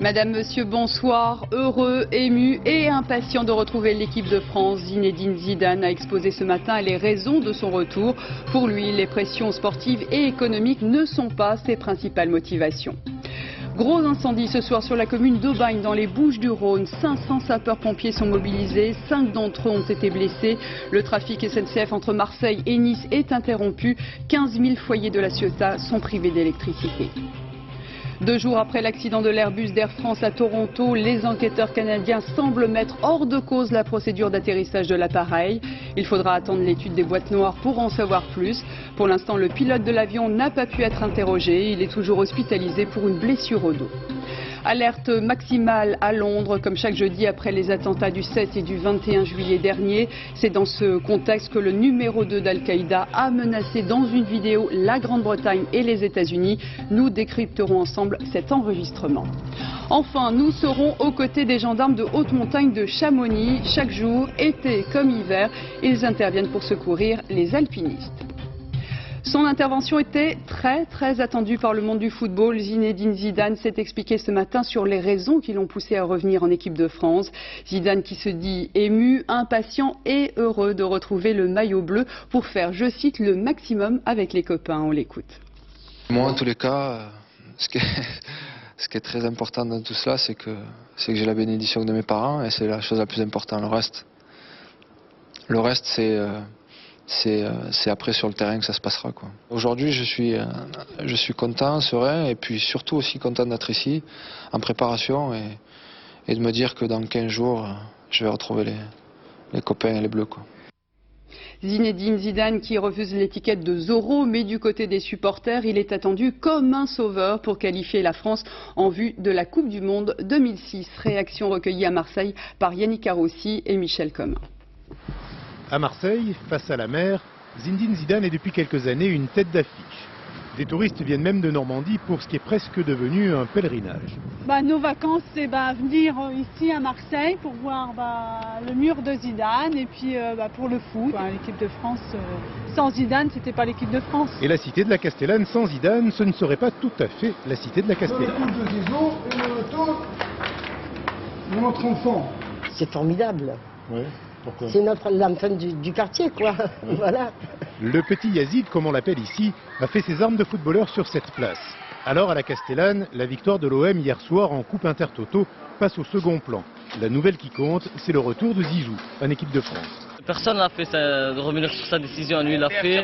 Madame, Monsieur, bonsoir. Heureux, ému et impatient de retrouver l'équipe de France, Zinedine Zidane a exposé ce matin les raisons de son retour. Pour lui, les pressions sportives et économiques ne sont pas ses principales motivations. Gros incendie ce soir sur la commune d'Aubagne dans les Bouches-du-Rhône. 500 sapeurs-pompiers sont mobilisés, 5 d'entre eux ont été blessés. Le trafic SNCF entre Marseille et Nice est interrompu. 15 000 foyers de la Ciotat sont privés d'électricité. 2 jours après l'accident de l'Airbus d'Air France à Toronto, les enquêteurs canadiens semblent mettre hors de cause la procédure d'atterrissage de l'appareil. Il faudra attendre l'étude des boîtes noires pour en savoir plus. Pour l'instant, le pilote de l'avion n'a pas pu être interrogé. Il est toujours hospitalisé pour une blessure au dos. Alerte maximale à Londres, comme chaque jeudi après les attentats du 7 et du 21 juillet dernier. C'est dans ce contexte que le numéro 2 d'Al-Qaïda a menacé dans une vidéo la Grande-Bretagne et les États-Unis. Nous décrypterons ensemble cet enregistrement. Enfin, nous serons aux côtés des gendarmes de haute montagne de Chamonix. Chaque jour, été comme hiver, ils interviennent pour secourir les alpinistes. Son intervention était très attendue par le monde du football. Zinedine Zidane s'est expliqué ce matin sur les raisons qui l'ont poussé à revenir en équipe de France. Zidane qui se dit ému, impatient et heureux de retrouver le maillot bleu pour faire, je cite, le maximum avec les copains. On l'écoute. Moi, en tous les cas, ce qui est très important dans tout cela, c'est que j'ai la bénédiction de mes parents et c'est la chose la plus importante. Le reste c'est après sur le terrain que ça se passera, quoi. Aujourd'hui, je suis content, serein et puis surtout aussi content d'être ici en préparation et de me dire que dans 15 jours, je vais retrouver les copains et les bleus, quoi. Zinedine Zidane qui refuse l'étiquette de Zorro, mais du côté des supporters, il est attendu comme un sauveur pour qualifier la France en vue de la Coupe du Monde 2006. Réaction recueillie à Marseille par Yannick Arossi et Michel Comin. À Marseille, face à la mer, Zinedine Zidane est depuis quelques années une tête d'affiche. Des touristes viennent même de Normandie pour ce qui est presque devenu un pèlerinage. Nos vacances, c'est venir ici à Marseille pour voir le mur de Zidane et puis pour le foot. L'équipe de France, sans Zidane, c'était pas l'équipe de France. Et la cité de la Castellane sans Zidane, ce ne serait pas tout à fait la cité de la Castellane. Le retour de Zizou et le retour de notre enfant. C'est formidable. Oui. Pourquoi ? C'est l'enfant du quartier, quoi. Oui. Voilà. Le petit Yazid, comme on l'appelle ici, a fait ses armes de footballeur sur cette place. Alors à la Castellane, la victoire de l'OM hier soir en Coupe Intertoto passe au second plan. La nouvelle qui compte, c'est le retour de Zizou en équipe de France. Personne n'a fait de revenir sur sa décision, lui il l'a fait.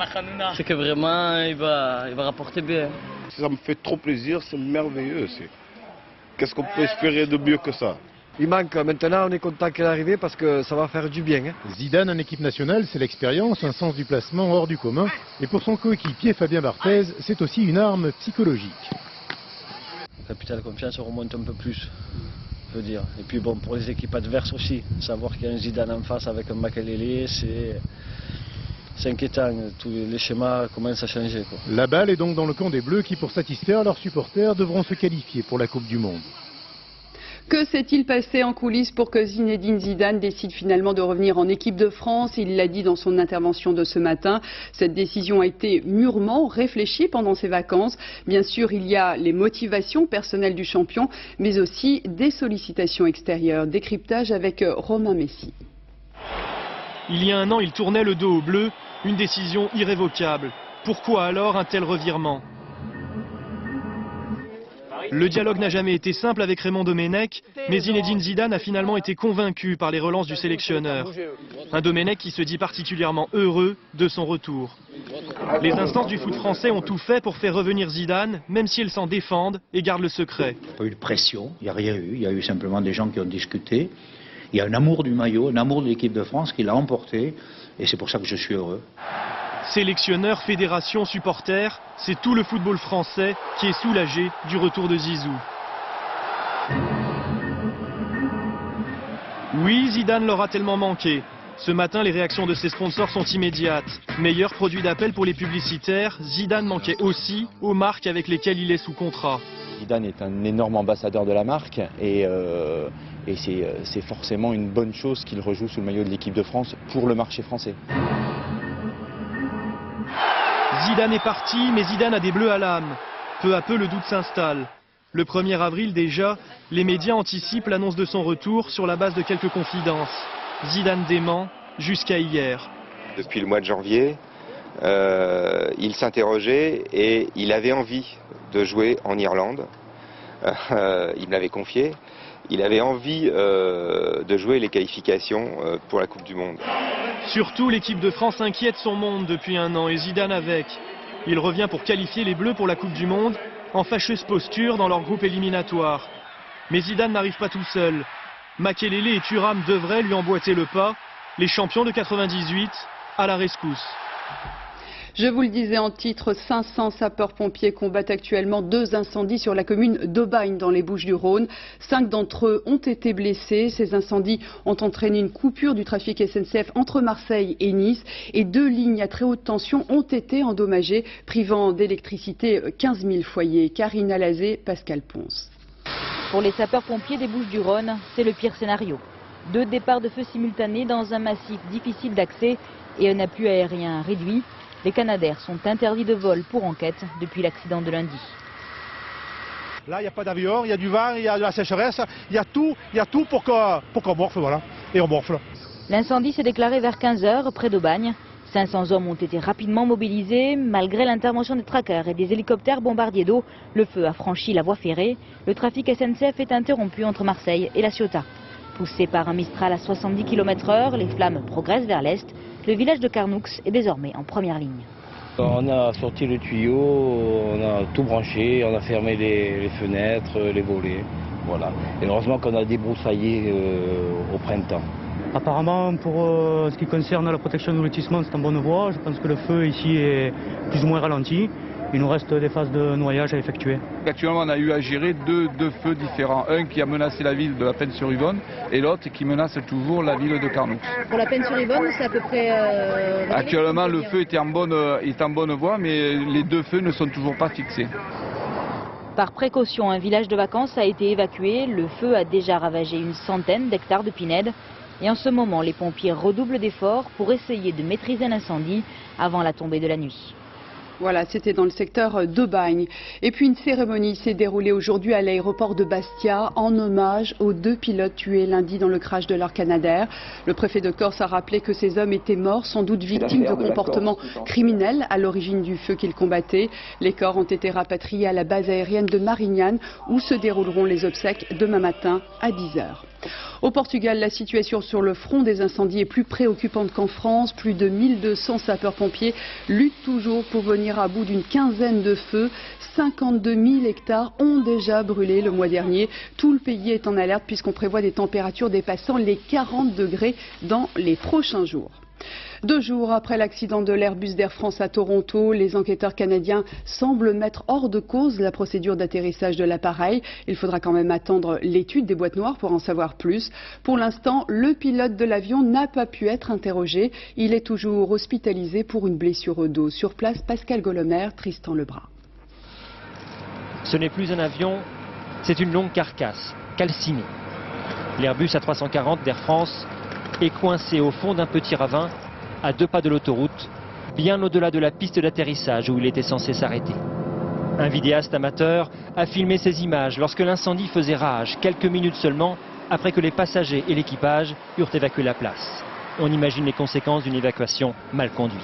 C'est que vraiment il va rapporter bien. Ça me fait trop plaisir, c'est merveilleux. Qu'est-ce qu'on peut espérer de mieux que ça ? Il manque, maintenant on est content qu'elle est arrivée parce que ça va faire du bien. Zidane en équipe nationale, c'est l'expérience, un sens du placement hors du commun. Et pour son coéquipier Fabien Barthez, c'est aussi une arme psychologique. Capital confiance remonte un peu plus, je veux dire. Et puis bon, pour les équipes adverses aussi, savoir qu'il y a un Zidane en face avec un Makelele, c'est inquiétant. Tous les schémas commencent à changer, quoi. La balle est donc dans le camp des Bleus qui, pour satisfaire leurs supporters, devront se qualifier pour la Coupe du Monde. Que s'est-il passé en coulisses pour que Zinedine Zidane décide finalement de revenir en équipe de France? Il l'a dit dans son intervention de ce matin. Cette décision a été mûrement réfléchie pendant ses vacances. Bien sûr, il y a les motivations personnelles du champion, mais aussi des sollicitations extérieures. Décryptage avec Romain Messi. Il y a un an, il tournait le dos aux Bleus. Une décision irrévocable. Pourquoi alors un tel revirement ? Le dialogue n'a jamais été simple avec Raymond Domenech, mais Zinedine Zidane a finalement été convaincu par les relances du sélectionneur. Un Domenech qui se dit particulièrement heureux de son retour. Les instances du foot français ont tout fait pour faire revenir Zidane, même si elles s'en défendent et gardent le secret. Il n'y a pas eu de pression, il n'y a rien eu. Il y a eu simplement des gens qui ont discuté. Il y a un amour du maillot, un amour de l'équipe de France qui l'a emporté, et c'est pour ça que je suis heureux. Sélectionneur, fédération, supporters, c'est tout le football français qui est soulagé du retour de Zizou. Oui, Zidane leur a tellement manqué. Ce matin, les réactions de ses sponsors sont immédiates. Meilleur produit d'appel pour les publicitaires, Zidane manquait aussi aux marques avec lesquelles il est sous contrat. Zidane est un énorme ambassadeur de la marque et c'est forcément une bonne chose qu'il rejoue sous le maillot de l'équipe de France pour le marché français. Zidane est parti, mais Zidane a des bleus à l'âme. Peu à peu, le doute s'installe. Le 1er avril déjà, les médias anticipent l'annonce de son retour sur la base de quelques confidences. Zidane dément jusqu'à hier. Depuis le mois de janvier, il s'interrogeait et il avait envie de jouer en Irlande. Il me l'avait confié. Il avait envie de jouer les qualifications pour la Coupe du Monde. Surtout, l'équipe de France inquiète son monde depuis un an et Zidane avec. Il revient pour qualifier les Bleus pour la Coupe du Monde en fâcheuse posture dans leur groupe éliminatoire. Mais Zidane n'arrive pas tout seul. Makelele et Thuram devraient lui emboîter le pas. Les champions de 98 à la rescousse. Je vous le disais en titre, 500 sapeurs-pompiers combattent actuellement 2 incendies sur la commune d'Aubagne dans les Bouches-du-Rhône. 5 d'entre eux ont été blessés. Ces incendies ont entraîné une coupure du trafic SNCF entre Marseille et Nice. Et 2 lignes à très haute tension ont été endommagées, privant d'électricité 15 000 foyers. Karine Alazé, Pascal Ponce. Pour les sapeurs-pompiers des Bouches-du-Rhône, c'est le pire scénario. 2 départs de feu simultanés dans un massif difficile d'accès et un appui aérien réduit. Les Canadair sont interdits de vol pour enquête depuis l'accident de lundi. Là, il n'y a pas d'avion, il y a du vent, il y a de la sécheresse, il y a tout pour qu'on morfle, voilà. Et on morfle. L'incendie s'est déclaré vers 15 h près d'Aubagne. 500 hommes ont été rapidement mobilisés. Malgré l'intervention des trackers et des hélicoptères bombardiers d'eau, le feu a franchi la voie ferrée. Le trafic SNCF est interrompu entre Marseille et La Ciotat. Poussé par un Mistral à 70 km/h, les flammes progressent vers l'est. Le village de Carnoux est désormais en première ligne. On a sorti le tuyau, on a tout branché, on a fermé les fenêtres, les volets. Voilà. Et heureusement qu'on a débroussaillé au printemps. Apparemment, pour ce qui concerne la protection du lotissement, c'est en bonne voie. Je pense que le feu ici est plus ou moins ralenti. Il nous reste des phases de noyage à effectuer. Actuellement, on a eu à gérer deux feux différents. Un qui a menacé la ville de la Penne-sur-Yvonne et l'autre qui menace toujours la ville de Carnoux. Pour la Penne-sur-Yvonne, c'est à peu près... Actuellement, le feu est en bonne voie, mais les 2 feux ne sont toujours pas fixés. Par précaution, un village de vacances a été évacué. Le feu a déjà ravagé une centaine d'hectares de pinèdes. Et en ce moment, les pompiers redoublent d'efforts pour essayer de maîtriser l'incendie avant la tombée de la nuit. Voilà, c'était dans le secteur d'Aubagne. Et puis une cérémonie s'est déroulée aujourd'hui à l'aéroport de Bastia en hommage aux 2 pilotes tués lundi dans le crash de leur Canadair. Le préfet de Corse a rappelé que ces hommes étaient morts, sans doute victimes de comportements criminels à l'origine du feu qu'ils combattaient. Les corps ont été rapatriés à la base aérienne de Marignane où se dérouleront les obsèques demain matin à 10 h. Au Portugal, la situation sur le front des incendies est plus préoccupante qu'en France. Plus de 1200 sapeurs-pompiers luttent toujours pour venir à bout d'une quinzaine de feux. 52 000 hectares ont déjà brûlé le mois dernier. Tout le pays est en alerte puisqu'on prévoit des températures dépassant les 40 degrés dans les prochains jours. 2 jours après l'accident de l'Airbus d'Air France à Toronto, les enquêteurs canadiens semblent mettre hors de cause la procédure d'atterrissage de l'appareil. Il faudra quand même attendre l'étude des boîtes noires pour en savoir plus. Pour l'instant, le pilote de l'avion n'a pas pu être interrogé. Il est toujours hospitalisé pour une blessure au dos. Sur place, Pascal Golomer, Tristan Lebras. Ce n'est plus un avion, c'est une longue carcasse, calcinée. L'Airbus A340 d'Air France est coincé au fond d'un petit ravin à 2 pas de l'autoroute, bien au-delà de la piste d'atterrissage où il était censé s'arrêter. Un vidéaste amateur a filmé ces images lorsque l'incendie faisait rage, quelques minutes seulement après que les passagers et l'équipage eurent évacué la place. On imagine les conséquences d'une évacuation mal conduite.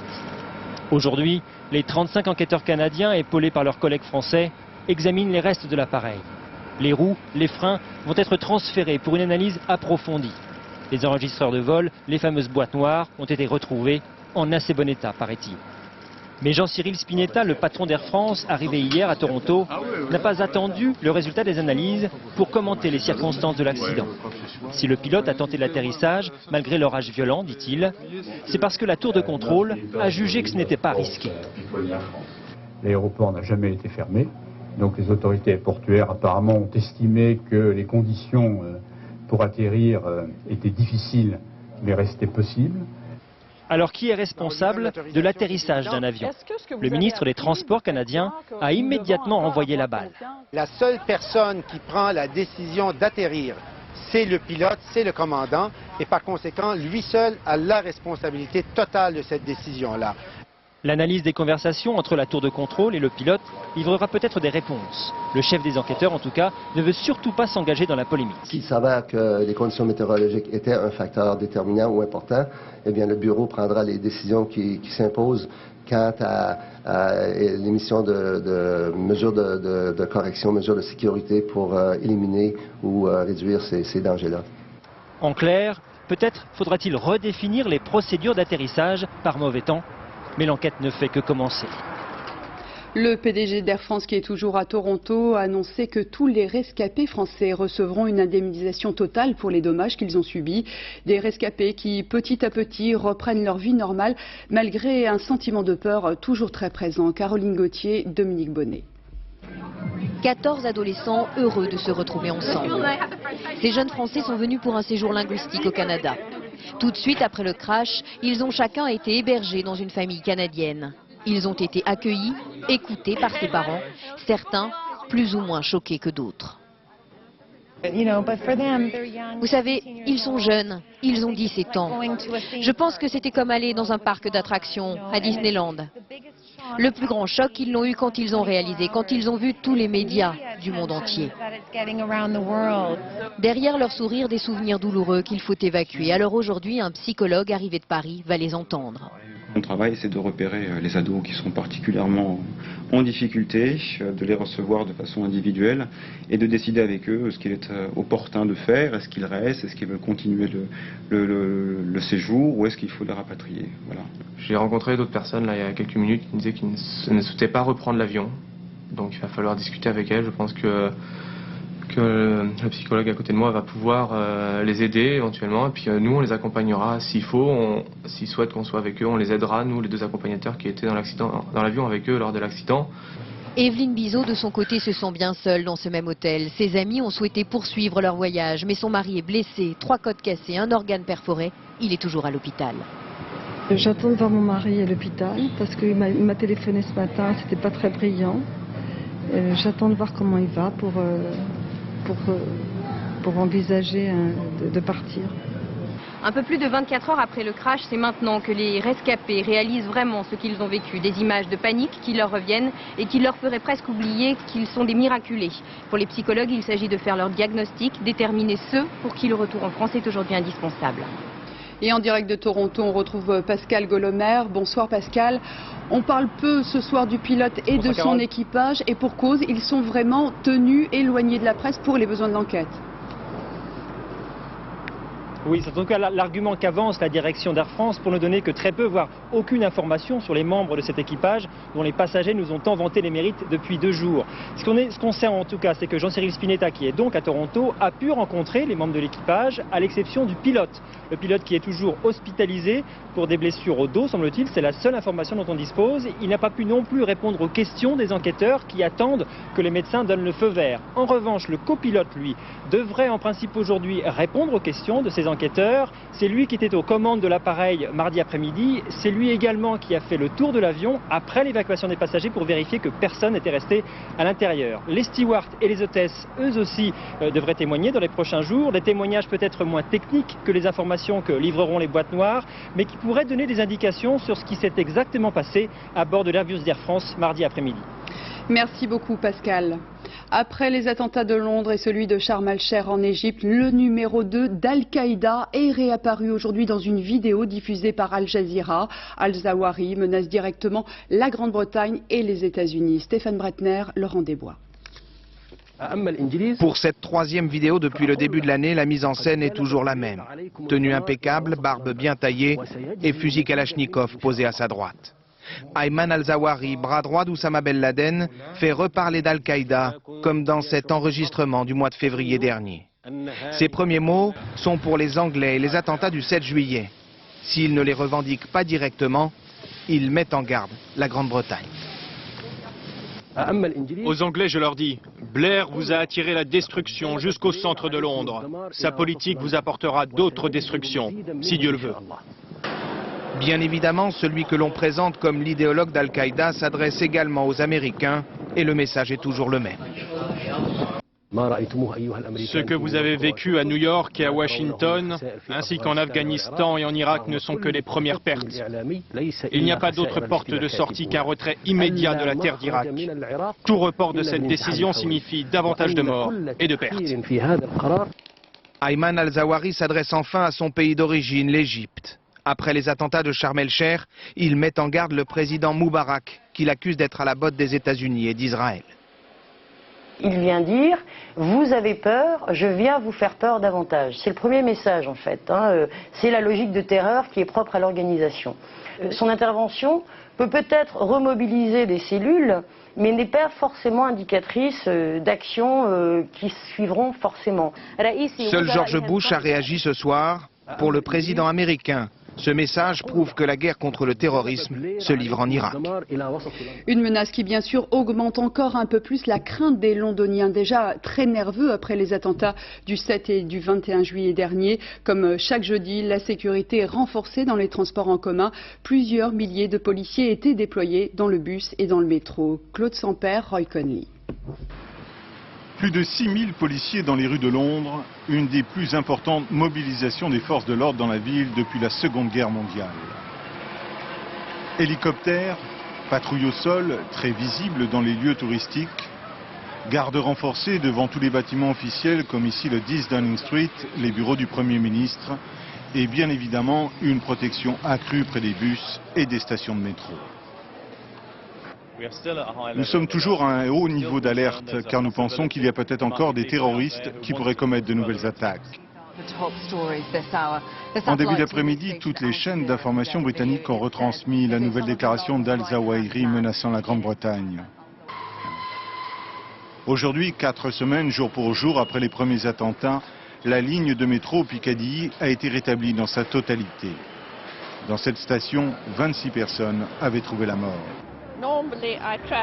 Aujourd'hui, les 35 enquêteurs canadiens, épaulés par leurs collègues français, examinent les restes de l'appareil. Les roues, les freins vont être transférés pour une analyse approfondie. Les enregistreurs de vol, les fameuses boîtes noires, ont été retrouvés en assez bon état, paraît-il. Mais Jean-Cyril Spinetta, le patron d'Air France, arrivé hier à Toronto, n'a pas attendu le résultat des analyses pour commenter les circonstances de l'accident. Si le pilote a tenté l'atterrissage, malgré l'orage violent, dit-il, c'est parce que la tour de contrôle a jugé que ce n'était pas risqué. L'aéroport n'a jamais été fermé, donc les autorités portuaires apparemment ont estimé que les conditions pour atterrir étaient difficiles mais restaient possibles. Alors qui est responsable de l'atterrissage d'un avion? Le ministre des Transports canadien a immédiatement envoyé la balle. La seule personne qui prend la décision d'atterrir, c'est le pilote, c'est le commandant, et par conséquent, lui seul a la responsabilité totale de cette décision-là. L'analyse des conversations entre la tour de contrôle et le pilote livrera peut-être des réponses. Le chef des enquêteurs, en tout cas, ne veut surtout pas s'engager dans la polémique. S'il s'avère que les conditions météorologiques étaient un facteur déterminant ou important, eh bien le bureau prendra les décisions qui s'imposent quant à l'émission de mesures de correction, mesures de sécurité pour éliminer ou réduire ces dangers-là. En clair, peut-être faudra-t-il redéfinir les procédures d'atterrissage par mauvais temps, mais l'enquête ne fait que commencer. Le PDG d'Air France, qui est toujours à Toronto, a annoncé que tous les rescapés français recevront une indemnisation totale pour les dommages qu'ils ont subis. Des rescapés qui, petit à petit, reprennent leur vie normale, malgré un sentiment de peur toujours très présent. Caroline Gauthier, Dominique Bonnet. 14 adolescents heureux de se retrouver ensemble. Ces jeunes Français sont venus pour un séjour linguistique au Canada. Tout de suite après le crash, ils ont chacun été hébergés dans une famille canadienne. Ils ont été accueillis, écoutés par ses parents, certains plus ou moins choqués que d'autres. Vous savez, ils sont jeunes, ils ont 17 ans. Je pense que c'était comme aller dans un parc d'attractions à Disneyland. Le plus grand choc, ils l'ont eu quand ils ont réalisé, quand ils ont vu tous les médias du monde entier. Derrière leur sourire, des souvenirs douloureux qu'il faut évacuer. Alors aujourd'hui, un psychologue arrivé de Paris va les entendre. Mon travail, c'est de repérer les ados qui sont particulièrement en difficulté, de les recevoir de façon individuelle et de décider avec eux ce qu'il est opportun de faire. Est-ce qu'ils restent, est-ce qu'ils veulent continuer le séjour ou est-ce qu'il faut les rapatrier. Voilà. J'ai rencontré d'autres personnes là, il y a quelques minutes qui me disaient qu'ils ne souhaitaient pas reprendre l'avion. Donc il va falloir discuter avec elles. Je pense que le psychologue à côté de moi va pouvoir les aider éventuellement. Et puis nous, on les accompagnera s'il faut. S'ils souhaitent qu'on soit avec eux, on les aidera, nous, les deux accompagnateurs qui étaient dans l'avion avec eux lors de l'accident. Evelyne Bizot, de son côté, se sent bien seule dans ce même hôtel. Ses amis ont souhaité poursuivre leur voyage, mais son mari est blessé, 3 côtes cassées, un organe perforé. Il est toujours à l'hôpital. J'attends de voir mon mari à l'hôpital parce qu'il m'a téléphoné ce matin, c'était pas très brillant. J'attends de voir comment il va pour envisager de partir. Un peu plus de 24 heures après le crash, c'est maintenant que les rescapés réalisent vraiment ce qu'ils ont vécu. Des images de panique qui leur reviennent et qui leur feraient presque oublier qu'ils sont des miraculés. Pour les psychologues, il s'agit de faire leur diagnostic, déterminer ceux pour qui le retour en France est aujourd'hui indispensable. Et en direct de Toronto, on retrouve Pascal Golomer. Bonsoir Pascal. On parle peu ce soir du pilote et de son équipage, et pour cause, ils sont vraiment tenus éloignés de la presse pour les besoins de l'enquête. Oui, c'est en tout cas l'argument qu'avance la direction d'Air France pour ne donner que très peu, voire aucune information sur les membres de cet équipage dont les passagers nous ont tant vanté les mérites depuis 2 jours. Ce qu'on sait en tout cas, c'est que Jean-Cyril Spinetta, qui est donc à Toronto, a pu rencontrer les membres de l'équipage, à l'exception du pilote. Le pilote qui est toujours hospitalisé pour des blessures au dos, semble-t-il, c'est la seule information dont on dispose. Il n'a pas pu non plus répondre aux questions des enquêteurs qui attendent que les médecins donnent le feu vert. En revanche, le copilote, lui, devrait en principe aujourd'hui répondre aux questions de ces enquêteurs. C'est lui qui était aux commandes de l'appareil mardi après-midi. C'est lui également qui a fait le tour de l'avion après l'évacuation des passagers pour vérifier que personne n'était resté à l'intérieur. Les stewards et les hôtesses, eux aussi, devraient témoigner dans les prochains jours. Des témoignages peut-être moins techniques que les informations que livreront les boîtes noires, mais qui pourraient donner des indications sur ce qui s'est exactement passé à bord de l'Airbus d'Air France mardi après-midi. Merci beaucoup Pascal. Après les attentats de Londres et celui de Sharm el-Sheikh en Égypte, le numéro 2 d'Al-Qaïda est réapparu aujourd'hui dans une vidéo diffusée par Al Jazeera. Al-Zawahiri menace directement la Grande-Bretagne et les États-Unis. Stéphane Bretner, Laurent Desbois. Pour cette 3e vidéo depuis le début de l'année, la mise en scène est toujours la même. Tenue impeccable, barbe bien taillée et fusil Kalachnikov posé à sa droite. Ayman al-Zawahiri, bras droit d'Oussama Ben Laden, fait reparler d'Al-Qaïda, comme dans cet enregistrement du mois de février dernier. Ses premiers mots sont pour les Anglais et les attentats du 7 juillet. S'il ne les revendique pas directement, il met en garde la Grande-Bretagne. Aux Anglais, je leur dis, Blair vous a attiré la destruction jusqu'au centre de Londres. Sa politique vous apportera d'autres destructions, si Dieu le veut. Bien évidemment, celui que l'on présente comme l'idéologue d'Al-Qaïda s'adresse également aux Américains, et le message est toujours le même. Ce que vous avez vécu à New York et à Washington, ainsi qu'en Afghanistan et en Irak, ne sont que les premières pertes. Il n'y a pas d'autre porte de sortie qu'un retrait immédiat de la terre d'Irak. Tout report de cette décision signifie davantage de morts et de pertes. Ayman al-Zawahiri s'adresse enfin à son pays d'origine, l'Égypte. Après les attentats de Sharm el-Sheikh, il met en garde le président Moubarak, qu'il accuse d'être à la botte des États-Unis et d'Israël. Il vient dire, vous avez peur, je viens vous faire peur davantage. C'est le premier message en fait. C'est la logique de terreur qui est propre à l'organisation. Son intervention peut peut-être remobiliser des cellules, mais n'est pas forcément indicatrice d'actions qui suivront forcément. Seul George Bush a réagi ce soir. Pour le président américain, ce message prouve que la guerre contre le terrorisme se livre en Irak. Une menace qui bien sûr augmente encore un peu plus la crainte des Londoniens, déjà très nerveux après les attentats du 7 et du 21 juillet dernier. Comme chaque jeudi, la sécurité est renforcée dans les transports en commun. Plusieurs milliers de policiers étaient déployés dans le bus et dans le métro. Claude Samper, Roy Conley. Plus de 6000 policiers dans les rues de Londres, une des plus importantes mobilisations des forces de l'ordre dans la ville depuis la Seconde Guerre mondiale. Hélicoptères, patrouilles au sol, très visibles dans les lieux touristiques, gardes renforcés devant tous les bâtiments officiels comme ici le 10 Downing Street, les bureaux du Premier ministre, et bien évidemment une protection accrue près des bus et des stations de métro. Nous sommes toujours à un haut niveau d'alerte car nous pensons qu'il y a peut-être encore des terroristes qui pourraient commettre de nouvelles attaques. En début d'après-midi, toutes les chaînes d'information britanniques ont retransmis la nouvelle déclaration d'al-Zawahiri menaçant la Grande-Bretagne. Aujourd'hui, 4 semaines jour pour jour après les premiers attentats, la ligne de métro Piccadilly a été rétablie dans sa totalité. Dans cette station, 26 personnes avaient trouvé la mort.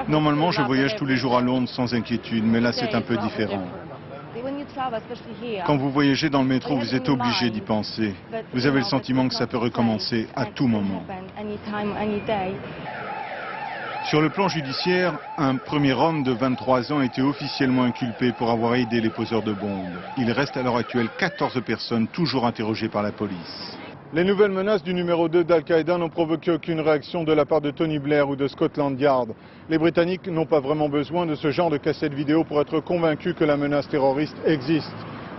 Normalement, je voyage tous les jours à Londres sans inquiétude, mais là c'est un peu différent. Quand vous voyagez dans le métro, vous êtes obligé d'y penser. Vous avez le sentiment que ça peut recommencer à tout moment. Sur le plan judiciaire, un premier homme de 23 ans a été officiellement inculpé pour avoir aidé les poseurs de bombes. Il reste à l'heure actuelle 14 personnes toujours interrogées par la police. Les nouvelles menaces du numéro 2 d'Al-Qaïda n'ont provoqué aucune réaction de la part de Tony Blair ou de Scotland Yard. Les Britanniques n'ont pas vraiment besoin de ce genre de cassette vidéo pour être convaincus que la menace terroriste existe.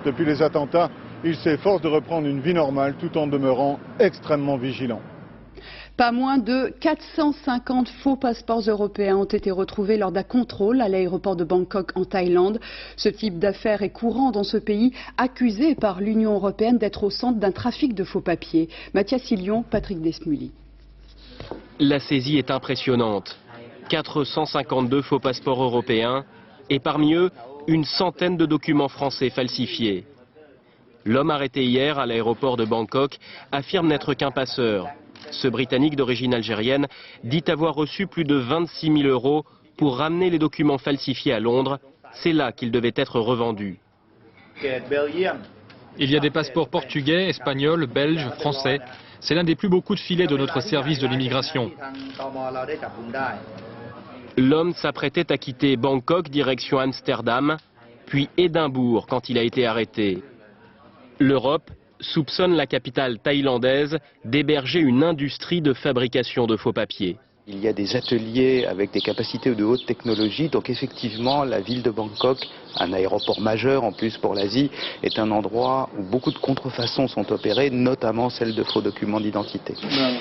Depuis les attentats, ils s'efforcent de reprendre une vie normale tout en demeurant extrêmement vigilants. Pas moins de 450 faux passeports européens ont été retrouvés lors d'un contrôle à l'aéroport de Bangkok en Thaïlande. Ce type d'affaire est courant dans ce pays, accusé par l'Union européenne d'être au centre d'un trafic de faux papiers. Mathias Hillion, Patrick Desmully. La saisie est impressionnante. 452 faux passeports européens et parmi eux, une centaine de documents français falsifiés. L'homme arrêté hier à l'aéroport de Bangkok affirme n'être qu'un passeur. Ce Britannique d'origine algérienne dit avoir reçu plus de 26 000 € pour ramener les documents falsifiés à Londres. C'est là qu'ils devaient être revendus. Il y a des passeports portugais, espagnols, belges, français. C'est l'un des plus beaux coups de filet de notre service de l'immigration. L'homme s'apprêtait à quitter Bangkok direction Amsterdam, puis Édimbourg quand il a été arrêté. L'Europe soupçonne la capitale thaïlandaise d'héberger une industrie de fabrication de faux papiers. Il y a des ateliers avec des capacités de haute technologie, donc effectivement la ville de Bangkok, un aéroport majeur en plus pour l'Asie, est un endroit où beaucoup de contrefaçons sont opérées, notamment celles de faux documents d'identité.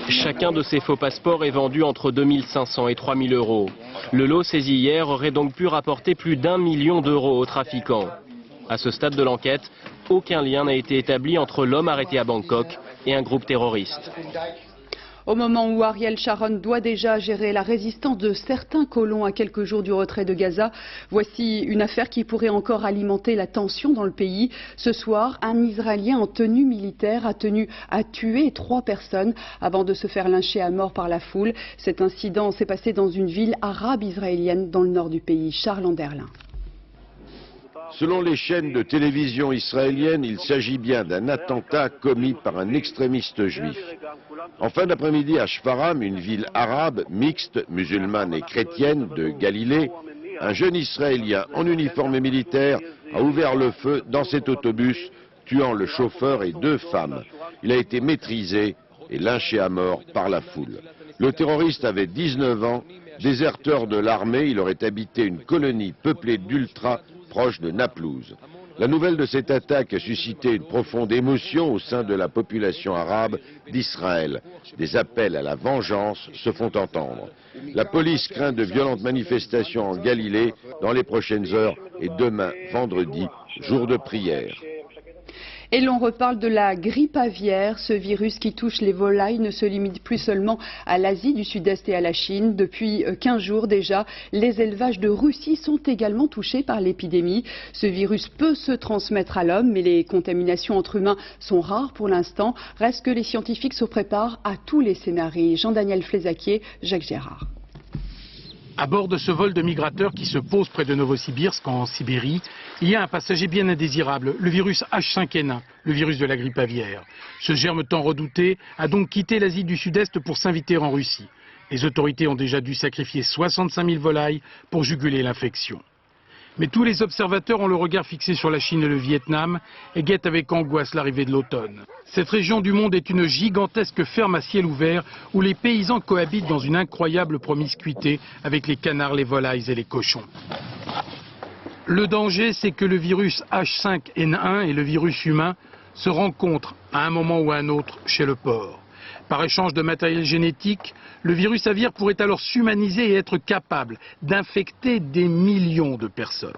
Chacun de ces faux passeports est vendu entre 2 500 et 3 000 €. Le lot saisi hier aurait donc pu rapporter plus d'1 million d'euros aux trafiquants. À ce stade de l'enquête, aucun lien n'a été établi entre l'homme arrêté à Bangkok et un groupe terroriste. Au moment où Ariel Sharon doit déjà gérer la résistance de certains colons à quelques jours du retrait de Gaza, voici une affaire qui pourrait encore alimenter la tension dans le pays. Ce soir, un Israélien en tenue militaire a tué 3 personnes avant de se faire lyncher à mort par la foule. Cet incident s'est passé dans une ville arabe israélienne dans le nord du pays. Charles Anderlin. Selon les chaînes de télévision israéliennes, il s'agit bien d'un attentat commis par un extrémiste juif. En fin d'après-midi à Shfaram, une ville arabe, mixte, musulmane et chrétienne de Galilée, un jeune Israélien en uniforme militaire a ouvert le feu dans cet autobus, tuant le chauffeur et 2 femmes. Il a été maîtrisé et lynché à mort par la foule. Le terroriste avait 19 ans, déserteur de l'armée, il aurait habité une colonie peuplée d'ultras proche de Naplouse. La nouvelle de cette attaque a suscité une profonde émotion au sein de la population arabe d'Israël. Des appels à la vengeance se font entendre. La police craint de violentes manifestations en Galilée dans les prochaines heures et demain, vendredi, jour de prière. Et l'on reparle de la grippe aviaire. Ce virus qui touche les volailles ne se limite plus seulement à l'Asie du Sud-Est et à la Chine. Depuis 15 jours déjà, les élevages de Russie sont également touchés par l'épidémie. Ce virus peut se transmettre à l'homme, mais les contaminations entre humains sont rares pour l'instant. Reste que les scientifiques se préparent à tous les scénarios. Jean-Daniel Flézaquier, Jacques Gérard. À bord de ce vol de migrateurs qui se pose près de Novosibirsk, en Sibérie, il y a un passager bien indésirable, le virus H5N1, le virus de la grippe aviaire. Ce germe tant redouté a donc quitté l'Asie du Sud-Est pour s'inviter en Russie. Les autorités ont déjà dû sacrifier 65 000 volailles pour juguler l'infection. Mais tous les observateurs ont le regard fixé sur la Chine et le Vietnam et guettent avec angoisse l'arrivée de l'automne. Cette région du monde est une gigantesque ferme à ciel ouvert où les paysans cohabitent dans une incroyable promiscuité avec les canards, les volailles et les cochons. Le danger, c'est que le virus H5N1 et le virus humain se rencontrent à un moment ou à un autre chez le porc. Par échange de matériel génétique, le virus aviaire pourrait alors s'humaniser et être capable d'infecter des millions de personnes.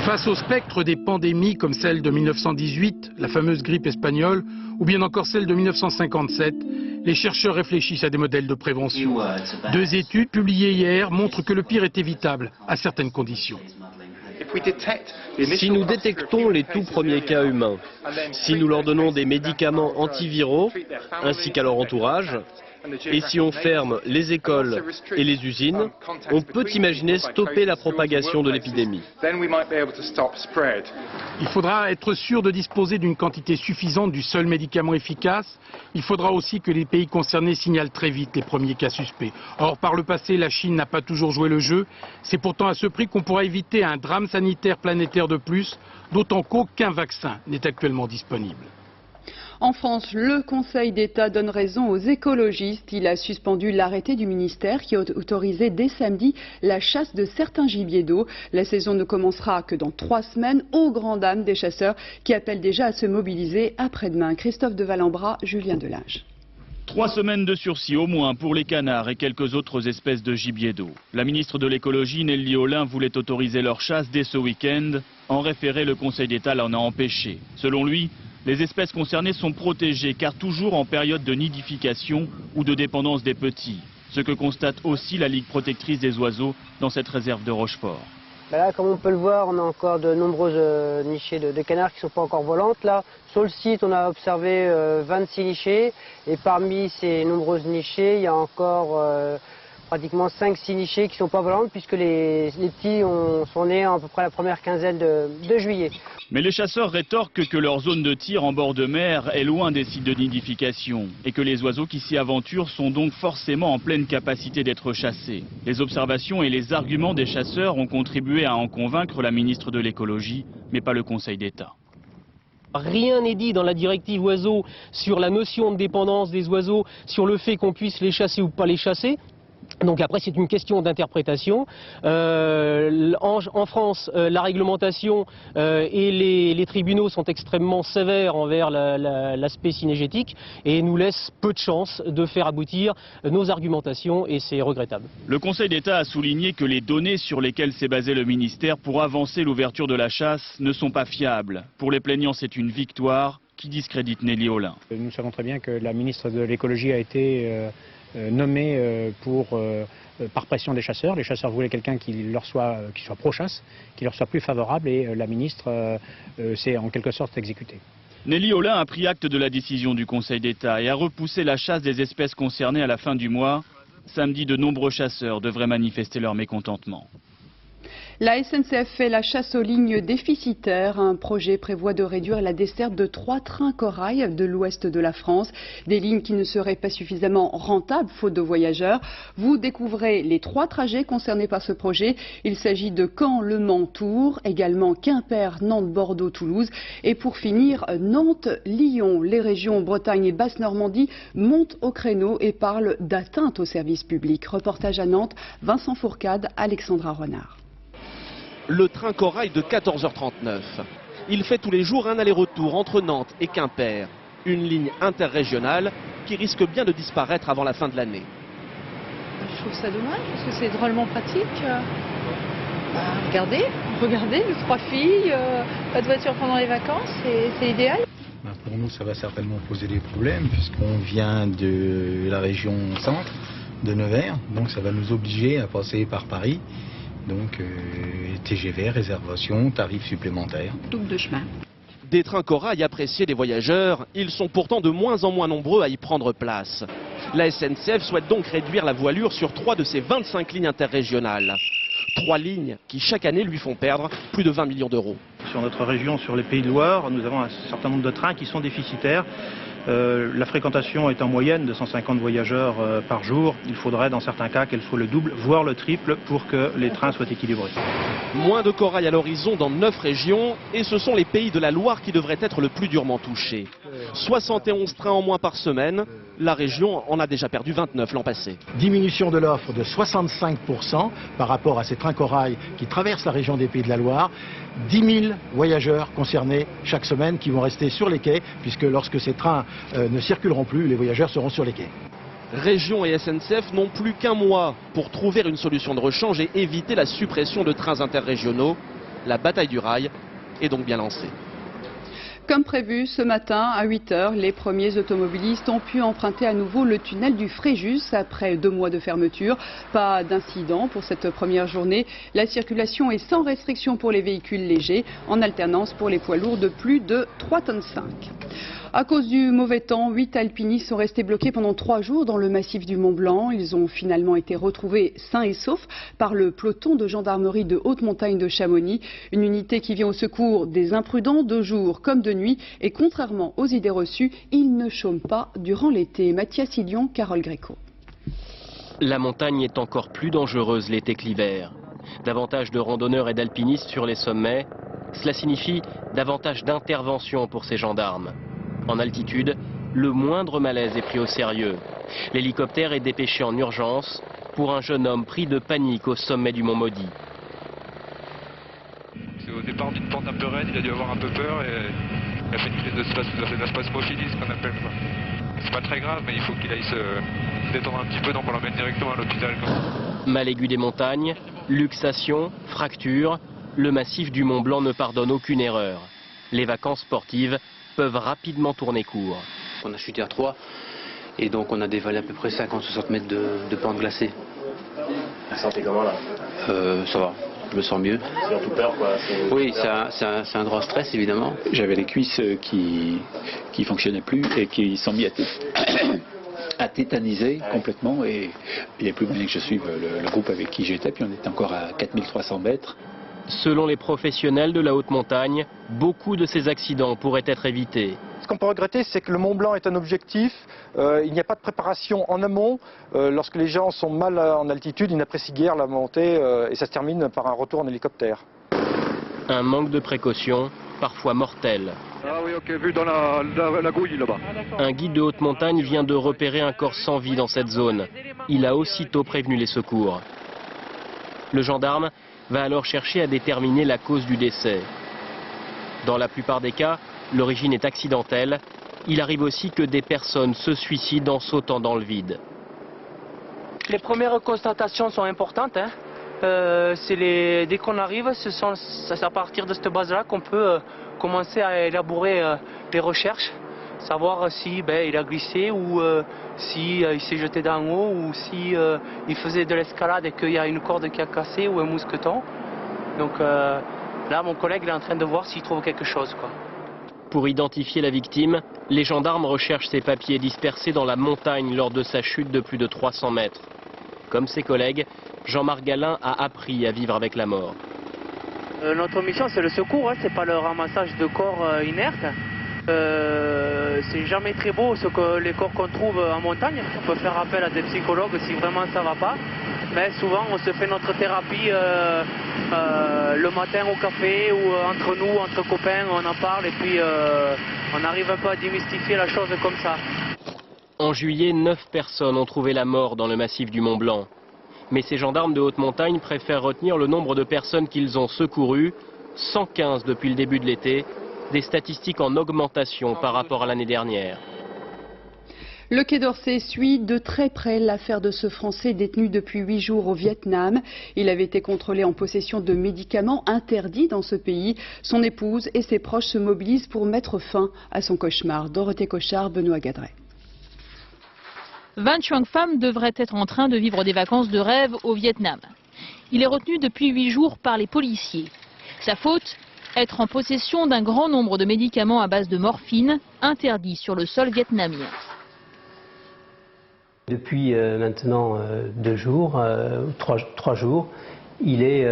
Face au spectre des pandémies comme celle de 1918, la fameuse grippe espagnole, ou bien encore celle de 1957, les chercheurs réfléchissent à des modèles de prévention. 2 études publiées hier montrent que le pire est évitable à certaines conditions. Si nous détectons les tout premiers cas humains, si nous leur donnons des médicaments antiviraux, ainsi qu'à leur entourage, et si on ferme les écoles et les usines, on peut imaginer stopper la propagation de l'épidémie. Il faudra être sûr de disposer d'une quantité suffisante du seul médicament efficace. Il faudra aussi que les pays concernés signalent très vite les premiers cas suspects. Or, par le passé, la Chine n'a pas toujours joué le jeu. C'est pourtant à ce prix qu'on pourra éviter un drame sanitaire planétaire de plus, d'autant qu'aucun vaccin n'est actuellement disponible. En France, le Conseil d'État donne raison aux écologistes. Il a suspendu l'arrêté du ministère qui a autorisé dès samedi la chasse de certains gibiers d'eau. La saison ne commencera que dans 3 semaines, aux grandes dames des chasseurs qui appellent déjà à se mobiliser après-demain. Christophe de Valambra, Julien Delage. 3 semaines de sursis au moins pour les canards et quelques autres espèces de gibier d'eau. La ministre de l'écologie, Nelly Olin, voulait autoriser leur chasse dès ce week-end. En référé, le Conseil d'État l'en a empêché. Selon lui, les espèces concernées sont protégées car toujours en période de nidification ou de dépendance des petits. Ce que constate aussi la Ligue protectrice des oiseaux dans cette réserve de Rochefort. Là, comme on peut le voir, on a encore de nombreuses nichées de canards qui ne sont pas encore volantes. Là, sur le site, on a observé 26 nichées. Et parmi ces nombreuses nichées, il y a encore pratiquement 5-6 nichées qui ne sont pas volantes puisque les petits sont nés à peu près la première quinzaine de juillet. Mais les chasseurs rétorquent que leur zone de tir en bord de mer est loin des sites de nidification et que les oiseaux qui s'y aventurent sont donc forcément en pleine capacité d'être chassés. Les observations et les arguments des chasseurs ont contribué à en convaincre la ministre de l'écologie, mais pas le Conseil d'État. Rien n'est dit dans la directive oiseaux sur la notion de dépendance des oiseaux, sur le fait qu'on puisse les chasser ou pas les chasser. Donc après c'est une question d'interprétation. En France, la réglementation et les tribunaux sont extrêmement sévères envers l'aspect cynégétique et nous laissent peu de chances de faire aboutir nos argumentations et c'est regrettable. Le Conseil d'État a souligné que les données sur lesquelles s'est basé le ministère pour avancer l'ouverture de la chasse ne sont pas fiables. Pour les plaignants, c'est une victoire qui discrédite Nelly Olin. Nous savons très bien que la ministre de l'écologie a été nommé par pression des chasseurs. Les chasseurs voulaient quelqu'un qui soit pro-chasse, qui leur soit plus favorable et la ministre s'est en quelque sorte exécutée. Nelly Olin a pris acte de la décision du Conseil d'État et a repoussé la chasse des espèces concernées à la fin du mois. Samedi, de nombreux chasseurs devraient manifester leur mécontentement. La SNCF fait la chasse aux lignes déficitaires. Un projet prévoit de réduire la desserte de 3 trains corail de l'ouest de la France. Des lignes qui ne seraient pas suffisamment rentables faute de voyageurs. Vous découvrez les 3 trajets concernés par ce projet. Il s'agit de Caen, Le Mans, Tours, également Quimper, Nantes, Bordeaux, Toulouse. Et pour finir, Nantes, Lyon. Les régions Bretagne et Basse-Normandie montent au créneau et parlent d'atteinte au service public. Reportage à Nantes, Vincent Fourcade, Alexandra Renard. Le train corail de 14h39. Il fait tous les jours un aller-retour entre Nantes et Quimper. Une ligne interrégionale qui risque bien de disparaître avant la fin de l'année. Je trouve ça dommage parce que c'est drôlement pratique. Regardez, les 3 filles, pas de voiture pendant les vacances, c'est idéal. Pour nous, ça va certainement poser des problèmes puisqu'on vient de la région centre, de Nevers, donc ça va nous obliger à passer par Paris. Donc TGV, réservation, tarifs supplémentaires. Double de chemin. Des trains corail appréciés des voyageurs, ils sont pourtant de moins en moins nombreux à y prendre place. La SNCF souhaite donc réduire la voilure sur 3 de ses 25 lignes interrégionales. 3 lignes qui chaque année lui font perdre plus de 20 millions d'euros. Sur notre région, sur les Pays de Loire, nous avons un certain nombre de trains qui sont déficitaires. La fréquentation est en moyenne de 150 voyageurs par jour. Il faudrait dans certains cas qu'elle soit le double, voire le triple pour que les trains soient équilibrés. Moins de corail à l'horizon dans 9 régions et ce sont les Pays de la Loire qui devraient être le plus durement touchés. 71 trains en moins par semaine, la région en a déjà perdu 29 l'an passé. Diminution de l'offre de 65% par rapport à ces trains corail qui traversent la région des Pays de la Loire. 10 000 voyageurs concernés chaque semaine qui vont rester sur les quais puisque lorsque ces trains ne circuleront plus, les voyageurs seront sur les quais. Région et SNCF n'ont plus qu'un mois pour trouver une solution de rechange et éviter la suppression de trains interrégionaux. La bataille du rail est donc bien lancée. Comme prévu, ce matin, à 8 h, les premiers automobilistes ont pu emprunter à nouveau le tunnel du Fréjus après 2 mois de fermeture. Pas d'incident pour cette première journée. La circulation est sans restriction pour les véhicules légers, en alternance pour les poids lourds de plus de 3,5 tonnes. À cause du mauvais temps, 8 alpinistes sont restés bloqués pendant 3 jours dans le massif du Mont Blanc. Ils ont finalement été retrouvés sains et saufs par le peloton de gendarmerie de haute montagne de Chamonix. Une unité qui vient au secours des imprudents de jour comme de nuit. Et contrairement aux idées reçues, ils ne chôment pas durant l'été. Mathias Illion, Carole Gréco. La montagne est encore plus dangereuse l'été que l'hiver. Davantage de randonneurs et d'alpinistes sur les sommets. Cela signifie davantage d'intervention pour ces gendarmes. En altitude, le moindre malaise est pris au sérieux. L'hélicoptère est dépêché en urgence pour un jeune homme pris de panique au sommet du Mont Maudit. C'est au départ d'une pente un peu raide, il a dû avoir un peu peur et il a fait une crise de spasmophilie, ce qu'on appelle. C'est pas très grave, mais il faut qu'il aille se détendre un petit peu, donc on l'emmène directement à l'hôpital. Mal aigu des montagnes, luxation, fracture, le massif du Mont Blanc ne pardonne aucune erreur. Les vacances sportives peuvent rapidement tourner court. On a chuté à 3 et donc on a dévalé à peu près 50-60 mètres de pente glacée. Vous sentez comment là? Ça va, je me sens mieux. Surtout peur quoi? Oui, c'est un grand stress évidemment. J'avais les cuisses qui fonctionnaient plus et qui sont mis à tétaniser complètement et il n'y a plus moyen que je suive le groupe avec qui j'étais, puis on était encore à 4300 mètres. Selon les professionnels de la haute montagne, beaucoup de ces accidents pourraient être évités. Ce qu'on peut regretter, c'est que le Mont Blanc est un objectif. Il n'y a pas de préparation en amont. Lorsque les gens sont mal en altitude, ils n'apprécient guère la montée et ça se termine par un retour en hélicoptère. Un manque de précaution, parfois mortel. Ah oui, ok, vu dans la gouille là-bas. Un guide de haute montagne vient de repérer un corps sans vie dans cette zone. Il a aussitôt prévenu les secours. Le gendarme va alors chercher à déterminer la cause du décès. Dans la plupart des cas, l'origine est accidentelle. Il arrive aussi que des personnes se suicident en sautant dans le vide. Les premières constatations sont importantes. Dès qu'on arrive, c'est à partir de cette base-là qu'on peut commencer à élaborer les recherches. Savoir si il a glissé ou si il s'est jeté d'en haut ou si il faisait de l'escalade et qu'il y a une corde qui a cassé ou un mousqueton. Donc là, mon collègue est en train de voir s'il trouve quelque chose, quoi. Pour identifier la victime, les gendarmes recherchent ses papiers dispersés dans la montagne lors de sa chute de plus de 300 mètres. Comme ses collègues, Jean-Marc Galin a appris à vivre avec la mort. Notre mission, c'est le secours, hein, c'est pas le ramassage de corps inertes. C'est jamais très beau les corps qu'on trouve en montagne. On peut faire appel à des psychologues si vraiment ça va pas. Mais souvent, on se fait notre thérapie le matin au café ou entre nous, entre copains, on en parle et puis on arrive un peu à démystifier la chose comme ça. En juillet, 9 personnes ont trouvé la mort dans le massif du Mont Blanc. Mais ces gendarmes de haute montagne préfèrent retenir le nombre de personnes qu'ils ont secourues, 115 depuis le début de l'été, des statistiques en augmentation par rapport à l'année dernière. Le Quai d'Orsay suit de très près l'affaire de ce Français détenu depuis 8 jours au Vietnam. Il avait été contrôlé en possession de médicaments interdits dans ce pays. Son épouse et ses proches se mobilisent pour mettre fin à son cauchemar. Dorothée Cochard, Benoît Gadret. Van Chuang Pham devrait être en train de vivre des vacances de rêve au Vietnam. Il est retenu depuis 8 jours par les policiers. Sa faute ? Être en possession d'un grand nombre de médicaments à base de morphine interdits sur le sol vietnamien. Depuis maintenant 2 jours, 3 jours, il est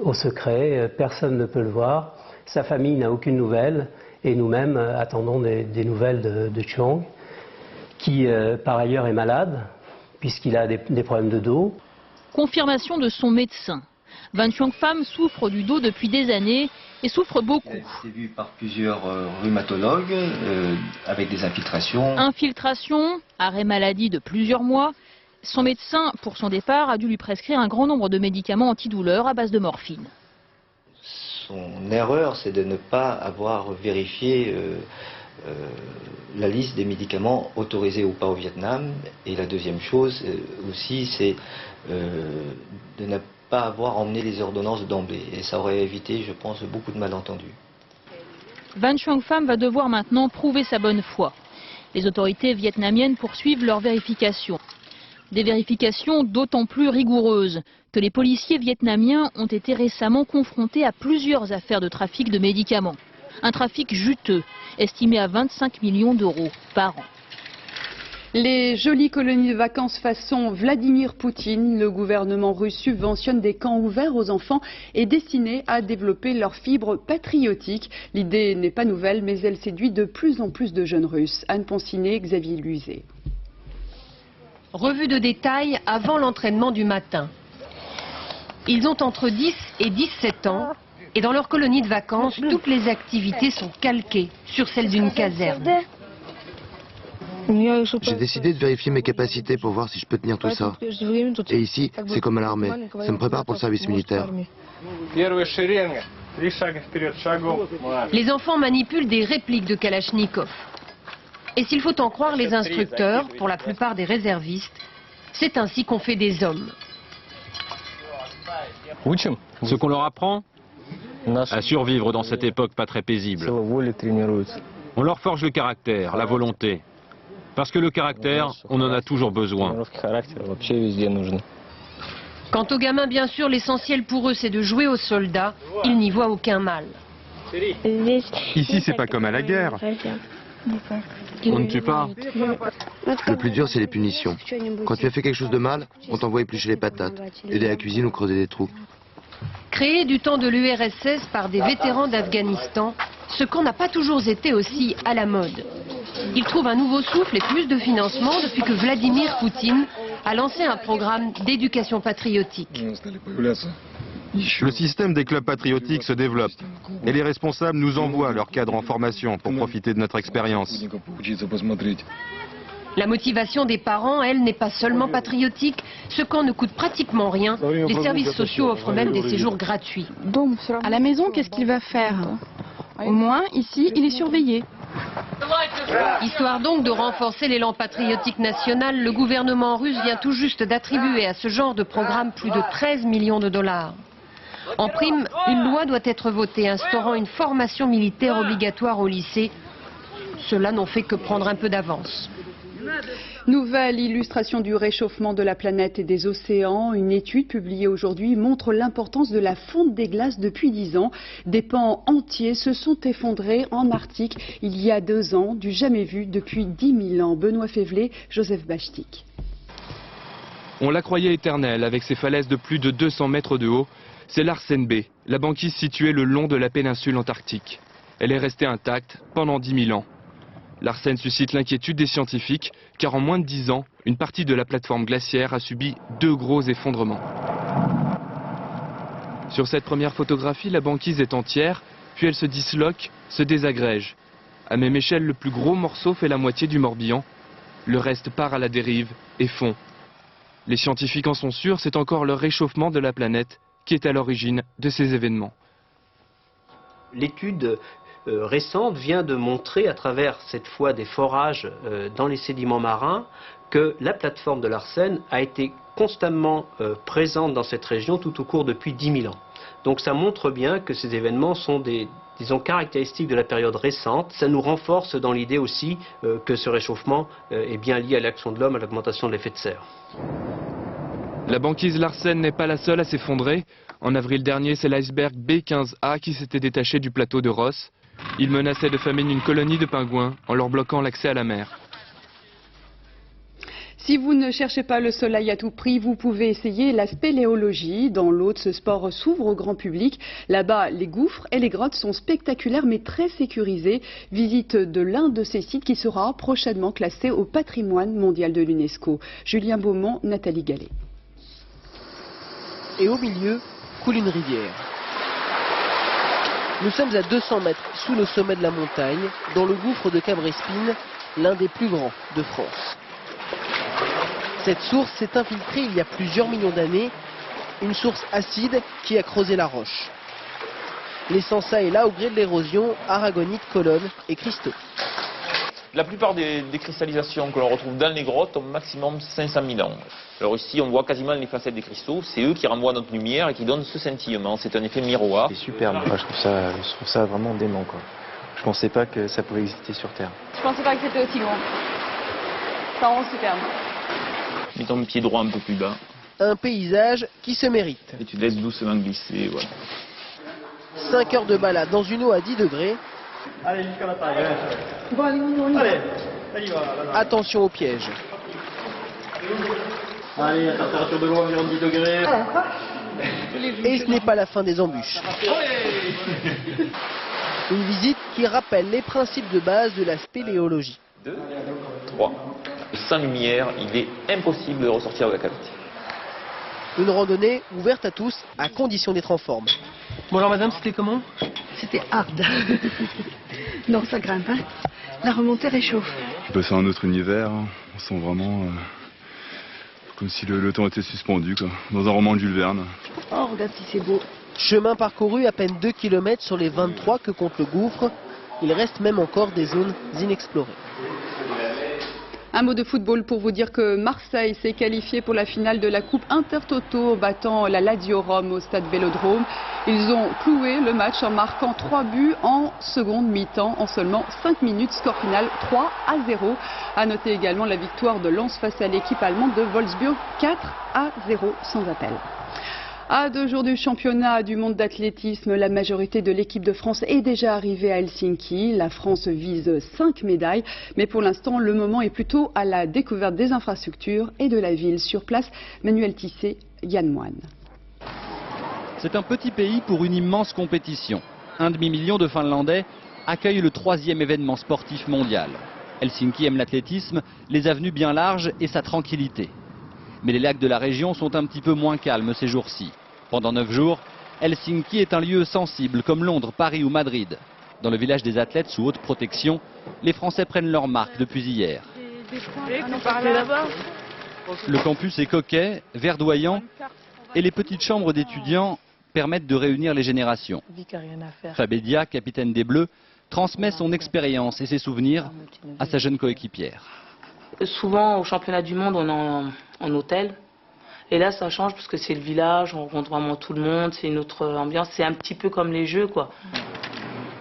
au secret, personne ne peut le voir, sa famille n'a aucune nouvelle et nous-mêmes attendons des nouvelles de Chuang, qui par ailleurs est malade puisqu'il a des problèmes de dos. Confirmation de son médecin. Van Chuang Pham souffre du dos depuis des années et souffre beaucoup. Il a été vu par plusieurs rhumatologues avec des infiltrations. Infiltration, arrêt maladie de plusieurs mois. Son médecin, pour son départ, a dû lui prescrire un grand nombre de médicaments antidouleurs à base de morphine. Son erreur, c'est de ne pas avoir vérifié la liste des médicaments autorisés ou pas au Vietnam. Et la deuxième chose aussi, c'est de ne pas avoir emmené les ordonnances d'emblée. Et ça aurait évité, je pense, beaucoup de malentendus. Van Chuang Pham va devoir maintenant prouver sa bonne foi. Les autorités vietnamiennes poursuivent leur vérification. Des vérifications d'autant plus rigoureuses que les policiers vietnamiens ont été récemment confrontés à plusieurs affaires de trafic de médicaments. Un trafic juteux, estimé à 25 millions d'euros par an. Les jolies colonies de vacances façon Vladimir Poutine, le gouvernement russe subventionne des camps ouverts aux enfants et destinés à développer leur fibre patriotique. L'idée n'est pas nouvelle, mais elle séduit de plus en plus de jeunes Russes. Anne Poncinet, Xavier Luizet. Revue de détail avant l'entraînement du matin. Ils ont entre 10 et 17 ans et dans leur colonie de vacances, toutes les activités sont calquées sur celles d'une caserne. J'ai décidé de vérifier mes capacités pour voir si je peux tenir tout ça. Et ici, c'est comme à l'armée. Ça me prépare pour le service militaire. Les enfants manipulent des répliques de Kalachnikov. Et s'il faut en croire les instructeurs, pour la plupart des réservistes, c'est ainsi qu'on fait des hommes. Ce qu'on leur apprend à survivre dans cette époque pas très paisible. On leur forge le caractère, la volonté. Parce que le caractère, on en a toujours besoin. Quant aux gamins, bien sûr, l'essentiel pour eux, c'est de jouer aux soldats. Ils n'y voient aucun mal. Ici, c'est pas comme à la guerre. On ne tue pas. Le plus dur, c'est les punitions. Quand tu as fait quelque chose de mal, on t'envoie éplucher les patates, aider à la cuisine ou creuser des trous. Créé du temps de l'URSS par des vétérans d'Afghanistan, ce camp n'a pas toujours été aussi à la mode. Il trouve un nouveau souffle et plus de financement depuis que Vladimir Poutine a lancé un programme d'éducation patriotique. Le système des clubs patriotiques se développe et les responsables nous envoient leurs cadres en formation pour profiter de notre expérience. La motivation des parents, elle, n'est pas seulement patriotique. Ce camp ne coûte pratiquement rien. Les services sociaux offrent même des séjours gratuits. À la maison, qu'est-ce qu'il va faire? Au moins, ici, il est surveillé. Histoire donc de renforcer l'élan patriotique national, le gouvernement russe vient tout juste d'attribuer à ce genre de programme plus de 13 millions de dollars. En prime, une loi doit être votée instaurant une formation militaire obligatoire au lycée. Cela n'en fait que prendre un peu d'avance. Nouvelle illustration du réchauffement de la planète et des océans. Une étude publiée aujourd'hui montre l'importance de la fonte des glaces depuis 10 ans. Des pans entiers se sont effondrés en Arctique il y a 2 ans, du jamais vu depuis 10 000 ans. Benoît Févelet, Joseph Bachtik. On la croyait éternelle avec ses falaises de plus de 200 mètres de haut. C'est l'Arsène B, la banquise située le long de la péninsule antarctique. Elle est restée intacte pendant 10 000 ans. L'Arsène suscite l'inquiétude des scientifiques car en moins de 10 ans, une partie de la plateforme glaciaire a subi 2 gros effondrements. Sur cette première photographie, la banquise est entière, puis elle se disloque, se désagrège. À même échelle, le plus gros morceau fait la moitié du Morbihan. Le reste part à la dérive et fond. Les scientifiques en sont sûrs, c'est encore le réchauffement de la planète qui est à l'origine de ces événements. L'étude récente vient de montrer, à travers cette fois des forages dans les sédiments marins, que la plateforme de l'Arsène a été constamment présente dans cette région tout au cours depuis 10 000 ans. Donc ça montre bien que ces événements sont disons, caractéristiques de la période récente. Ça nous renforce dans l'idée aussi que ce réchauffement est bien lié à l'action de l'homme, à l'augmentation de l'effet de serre. La banquise Larsen n'est pas la seule à s'effondrer. En avril dernier, c'est l'iceberg B15A qui s'était détaché du plateau de Ross. Il menaçait de famine une colonie de pingouins en leur bloquant l'accès à la mer. Si vous ne cherchez pas le soleil à tout prix, vous pouvez essayer la spéléologie. Dans l'Aude, ce sport s'ouvre au grand public. Là-bas, les gouffres et les grottes sont spectaculaires mais très sécurisés. Visite de l'un de ces sites qui sera prochainement classé au patrimoine mondial de l'UNESCO. Julien Beaumont, Nathalie Gallet. Et au milieu, coule une rivière. Nous sommes à 200 mètres sous le sommet de la montagne, dans le gouffre de Cabrespine, l'un des plus grands de France. Cette source s'est infiltrée il y a plusieurs millions d'années, une source acide qui a creusé la roche. Laissant ça et là au gré de l'érosion, aragonite, colonnes et cristaux. La plupart des cristallisations que l'on retrouve dans les grottes ont maximum 500 000 ans. Alors ici, on voit quasiment les facettes des cristaux. C'est eux qui renvoient notre lumière et qui donnent ce scintillement. C'est un effet miroir. C'est superbe. Moi, je trouve ça vraiment dément, quoi. Je pensais pas que ça pouvait exister sur Terre. Je pensais pas que c'était aussi grand. Ça rend superbe. Mets ton pied droit un peu plus bas. Un paysage qui se mérite. Et tu laisses doucement glisser, voilà. 5 heures de balade dans une eau à 10 degrés. Allez, jusqu'à la taille. Bon, allez, on y va. Allez, attention au piège. Allez, la température de l'eau environ 10 degrés. Et ce n'est pas la fin des embûches. Une visite qui rappelle les principes de base de la spéléologie. 2, 3. Sans lumière, il est impossible de ressortir de la cavité. Une randonnée ouverte à tous, à condition d'être en forme. Bon alors madame, c'était comment? C'était hard. Non, ça grimpe, hein. La remontée réchauffe. C'est un autre univers, hein. On sent vraiment comme si le temps était suspendu, quoi. Dans un roman de Jules Verne. Oh, regarde si c'est beau. Chemin parcouru à peine 2 km sur les 23 que compte le gouffre. Il reste même encore des zones inexplorées. Un mot de football pour vous dire que Marseille s'est qualifié pour la finale de la Coupe Intertoto, battant la Lazio Rome au stade Vélodrome. Ils ont cloué le match en marquant 3 buts en seconde mi-temps en seulement 5 minutes. Score final 3-0. À noter également la victoire de Lens face à l'équipe allemande de Wolfsburg 4-0 sans appel. À 2 jours du championnat du monde d'athlétisme, la majorité de l'équipe de France est déjà arrivée à Helsinki. La France vise 5 médailles, mais pour l'instant, le moment est plutôt à la découverte des infrastructures et de la ville. Sur place, Manuel Tissé, Yann Moine. C'est un petit pays pour une immense compétition. 1,5 million de Finlandais accueillent le 3e événement sportif mondial. Helsinki aime l'athlétisme, les avenues bien larges et sa tranquillité. Mais les lacs de la région sont un petit peu moins calmes ces jours-ci. Pendant 9 jours, Helsinki est un lieu sensible comme Londres, Paris ou Madrid. Dans le village des athlètes sous haute protection, les Français prennent leur marque depuis hier. Le campus est coquet, verdoyant et les petites chambres d'étudiants permettent de réunir les générations. Fabedia, capitaine des Bleus, transmet son expérience et ses souvenirs à sa jeune coéquipière. Souvent au championnat du monde on est en hôtel et là ça change parce que c'est le village, on rencontre vraiment tout le monde, c'est une autre ambiance, c'est un petit peu comme les jeux quoi.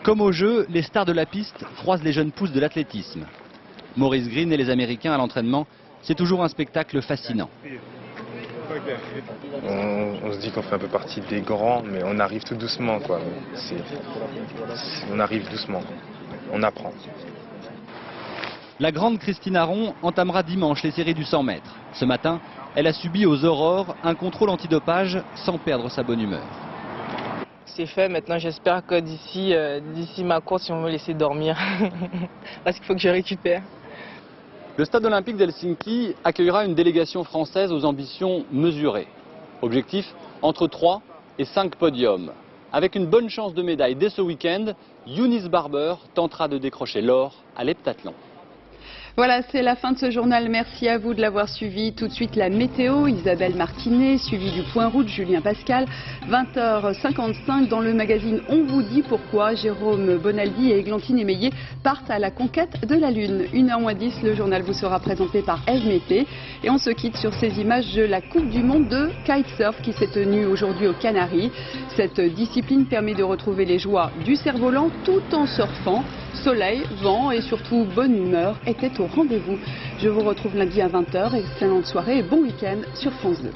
Comme aux jeux, les stars de la piste croisent les jeunes pousses de l'athlétisme. Maurice Green et les Américains à l'entraînement, c'est toujours un spectacle fascinant. On se dit qu'on fait un peu partie des grands, mais on arrive tout doucement quoi. On arrive doucement, on apprend. La grande Christine Aron entamera dimanche les séries du 100 mètres. Ce matin, Elle a subi aux Aurores un contrôle antidopage sans perdre sa bonne humeur. C'est fait, maintenant j'espère que d'ici ma course, ils vont me laisser dormir. Parce qu'il faut que je récupère. Le stade olympique d'Helsinki accueillera une délégation française aux ambitions mesurées. Objectif, entre 3 et 5 podiums. Avec une bonne chance de médaille dès ce week-end, Younis Barber tentera de décrocher l'or à l'heptathlon. Voilà, c'est la fin de ce journal. Merci à vous de l'avoir suivi. Tout de suite, la météo, Isabelle Martinet, suivi du point route, Julien Pascal. 20h55 dans le magazine On vous dit pourquoi. Jérôme Bonaldi et Églantine Émeillé partent à la conquête de la Lune. 1h10, le journal vous sera présenté par Eve Mété. Et on se quitte sur ces images de la Coupe du Monde de kitesurf qui s'est tenue aujourd'hui aux Canaries. Cette discipline permet de retrouver les joies du cerf-volant tout en surfant. Soleil, vent et surtout bonne humeur étaient au rendez-vous. Je vous retrouve lundi à 20h. Excellente soirée et bon week-end sur France 2.